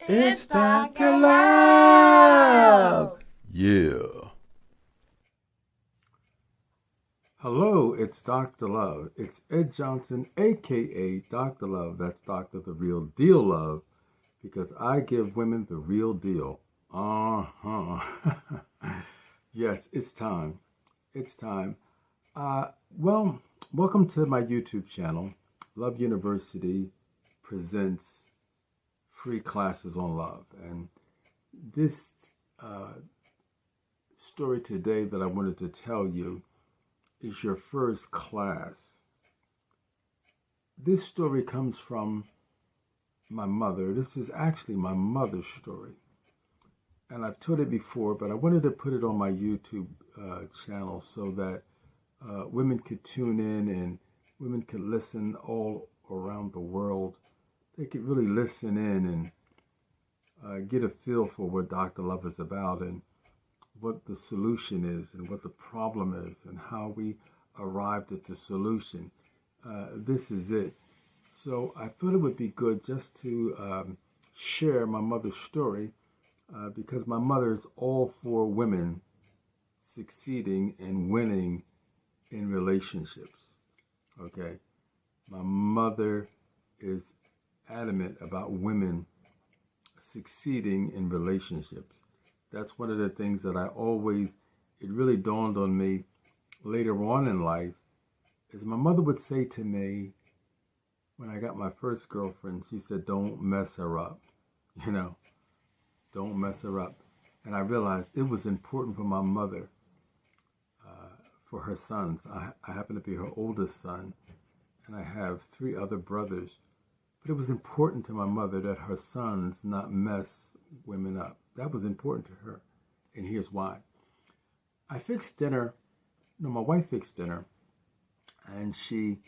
It's Dr. Love! Yeah. Hello, it's Dr. Love. It's Ed Johnson, aka Dr. Love. That's Dr. The Real Deal Love, because I give women the real deal. Yes, it's time. It's time. Well, welcome to my YouTube channel. Love University presents free classes on love. And this story today that I wanted to tell you is your first class. This story comes from my mother. This is actually my mother's story. And I've told it before, but I wanted to put it on my YouTube channel so that women could tune in and women could listen all around the world. They could really listen in and get a feel for what Dr. Love is about and what the solution is and what the problem is and how we arrived at the solution. This is it. So I thought it would be good just to share my mother's story because my mother is all for women succeeding and winning in relationships. Okay? My mother is adamant about women succeeding in relationships. That's one of the things that it really dawned on me later on in life, is my mother would say to me, when I got my first girlfriend, she said, don't mess her up, don't mess her up. And I realized it was important for my mother, for her sons. I happen to be her oldest son, and I have 3 other brothers. But it was important to my mother that her sons not mess women up. That was important to her. And here's why. I fixed dinner. My wife fixed dinner. And she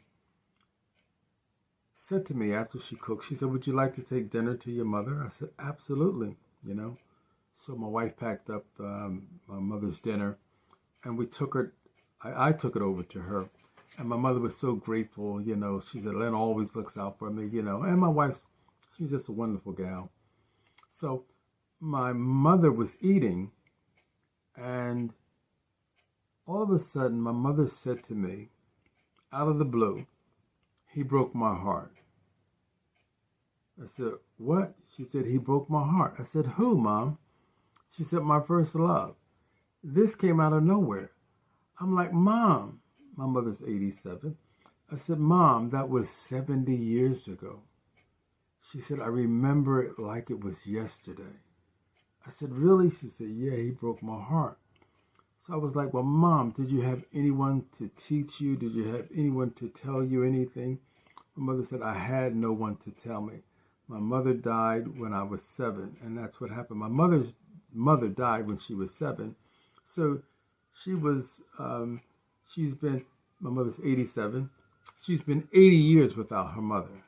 said to me after she cooked, she said, would you like to take dinner to your mother? I said, absolutely, So my wife packed up my mother's dinner. And we took her, I took it over to her. And my mother was so grateful, she said, Len always looks out for me, and my wife, she's just a wonderful gal. So my mother was eating, and all of a sudden, my mother said to me, out of the blue, he broke my heart. I said, what? She said, he broke my heart. I said, who, Mom? She said, my first love. This came out of nowhere. I'm like, Mom. My mother's 87. I said, Mom, that was 70 years ago. She said, I remember it like it was yesterday. I said, really? She said, yeah, he broke my heart. So I was like, well, Mom, did you have anyone to teach you? Did you have anyone to tell you anything? My mother said, I had no one to tell me. My mother died when I was 7, and that's what happened. My mother's mother died when she was 7. So she was... my mother's 87. She's been 80 years without her mother.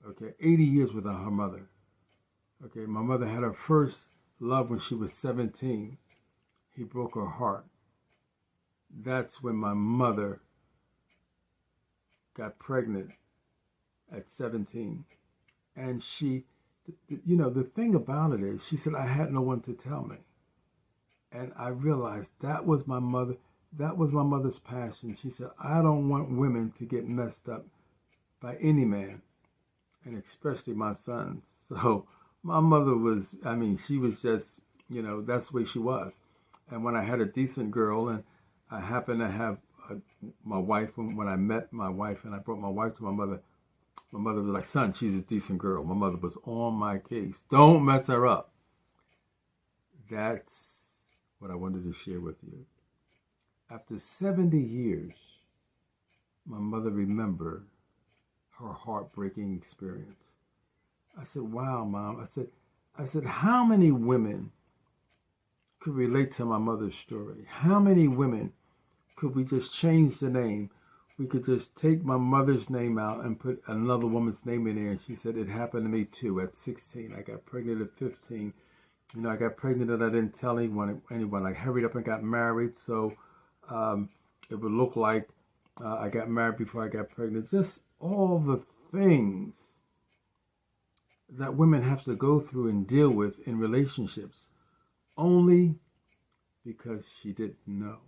Okay, 80 years without her mother. Okay, my mother had her first love when she was 17. He broke her heart. That's when my mother got pregnant at 17. And the thing about it is, she said, I had no one to tell me. And I realized that was my mother. That was my mother's passion. She said, I don't want women to get messed up by any man, and especially my sons. So my mother was, she was just, that's the way she was. And when I had a decent girl, and I happened to have my wife, when I met my wife and I brought my wife to my mother was like, son, she's a decent girl. My mother was on my case. Don't mess her up. That's what I wanted to share with you. After 70 years, my mother remembered her heartbreaking experience. I said, wow, Mom. I said, how many women could relate to my mother's story? How many women could we just change the name? We could just take my mother's name out and put another woman's name in there. And she said, it happened to me too at 16. I got pregnant at 15. I got pregnant and I didn't tell anyone. I hurried up and got married. So it would look like I got married before I got pregnant. Just all the things that women have to go through and deal with in relationships only because she didn't know.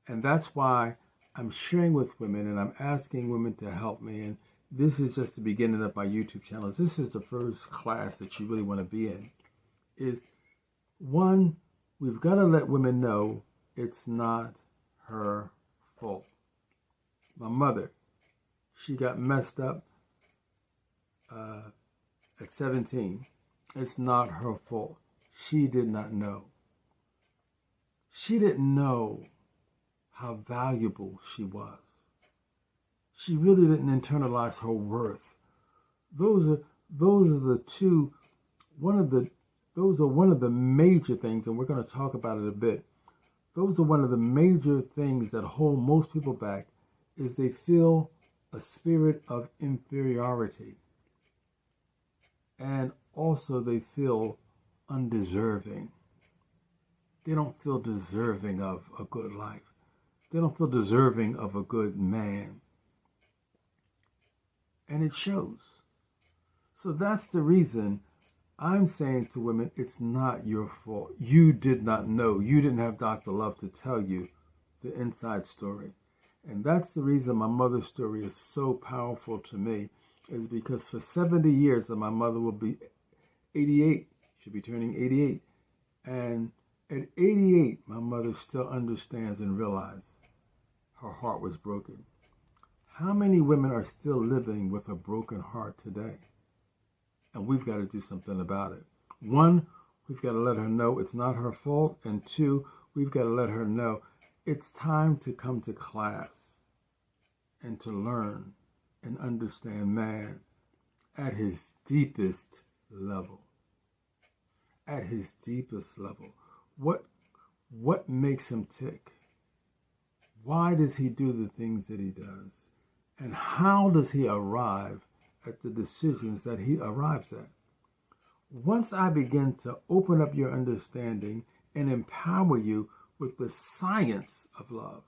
And that's why I'm sharing with women and I'm asking women to help me. And this is just the beginning of my YouTube channel. This is the first class that you really want to be in. Is one, we've got to let women know it's not her fault. My mother, she got messed up at 17. It's not her fault. She did not know. She didn't know how valuable she was. She really didn't internalize her worth. Those are the two. Those are one of the major things, and we're going to talk about it a bit. Those are one of the major things that hold most people back, is they feel a spirit of inferiority. And also they feel undeserving. They don't feel deserving of a good life. They don't feel deserving of a good man. And it shows. So that's the reason I'm saying to women, it's not your fault. You did not know. You didn't have Dr. Love to tell you the inside story. And that's the reason my mother's story is so powerful to me, is because for 70 years, and my mother will be 88, she'll be turning 88. And at 88, my mother still understands and realizes her heart was broken. How many women are still living with a broken heart today? And we've got to do something about it. One, we've got to let her know it's not her fault. And two, we've got to let her know it's time to come to class and to learn and understand man at his deepest level. At his deepest level. What makes him tick? Why does he do the things that he does? And how does he arrive at the decisions that he arrives at? Once I begin to open up your understanding and empower you with the science of love,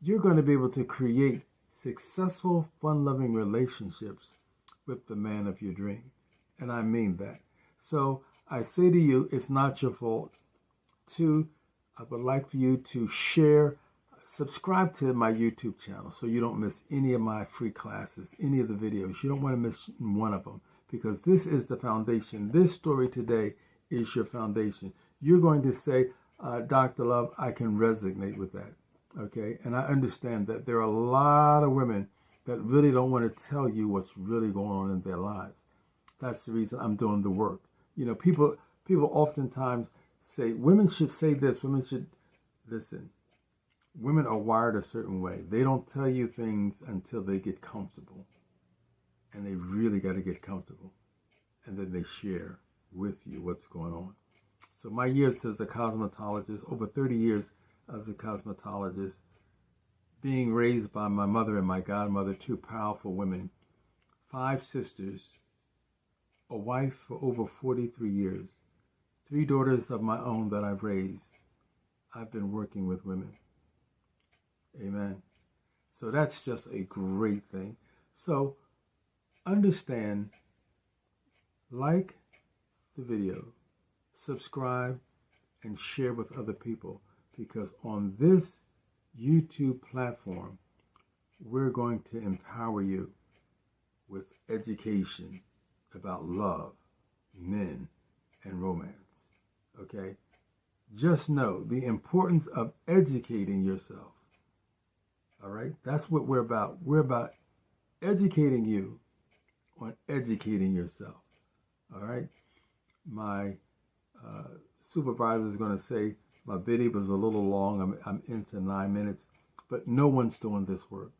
you're going to be able to create successful, fun-loving relationships with the man of your dream. And I mean that. So I say to you, it's not your fault. Two, I would like for you to share, subscribe to my YouTube channel so you don't miss any of my free classes, any of the videos. You don't want to miss one of them, because this is the foundation. This story today is your foundation. You're going to say, Dr. Love, I can resonate with that. Okay? And I understand that there are a lot of women that really don't want to tell you what's really going on in their lives. That's the reason I'm doing the work. You know, people oftentimes say, women should say this, women should listen. Women are wired a certain way. They don't tell you things until they get comfortable. And they really got to get comfortable. And then they share with you what's going on. So my years as a cosmetologist, over 30 years as a cosmetologist, being raised by my mother and my godmother, two powerful women, 5 sisters, a wife for over 43 years, 3 daughters of my own that I've raised. I've been working with women. Amen. So that's just a great thing. So understand, like the video, subscribe, and share with other people, because on this YouTube platform, we're going to empower you with education about love, men, and romance. Okay? Just know the importance of educating yourself. All right? That's what we're about. We're about educating you on educating yourself. All right? My supervisor is going to say my video was a little long. I'm into 9 minutes. But no one's doing this work.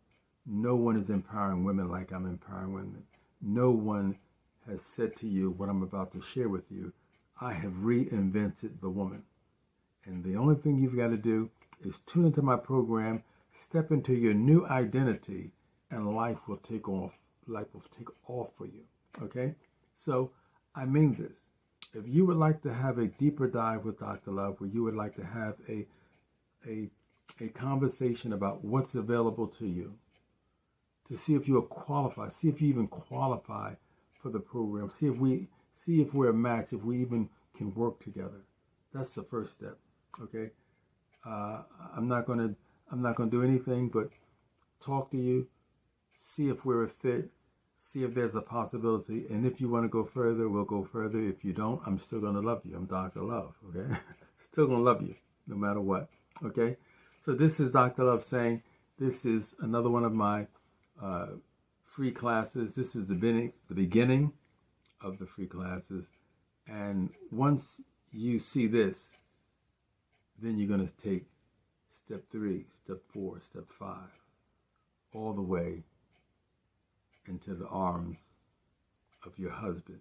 No one is empowering women like I'm empowering women. No one has said to you what I'm about to share with you. I have reinvented the woman. And the only thing you've got to do is tune into my program, step into your new identity, and life will take off. Life will take off for you. Okay? So I mean this. If you would like to have a deeper dive with Dr. Love, where you would like to have a conversation about what's available to you, to see if you are qualified, see if you even qualify for the program. See if we're a match, if we even can work together. That's the first step. Okay. I'm not gonna do anything but talk to you, see if we're a fit, see if there's a possibility, and if you want to go further, we'll go further. If you don't, I'm still gonna love you. I'm Dr. Love. Okay. Still gonna love you no matter what. Okay. So this is Dr. Love saying this is another one of my free classes. This is the beginning of the free classes. And once you see this, then you're going to take step 3, step 4, step 5, all the way into the arms of your husband,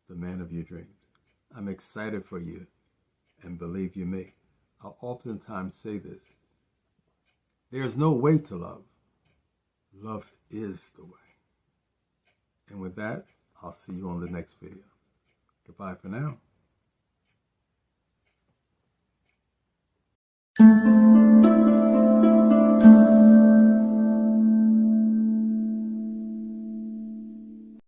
the man of your dreams. I'm excited for you, and believe you me, I'll oftentimes say this. There's no way to love. Love is the way. And with that, I'll see you on the next video. Goodbye for now.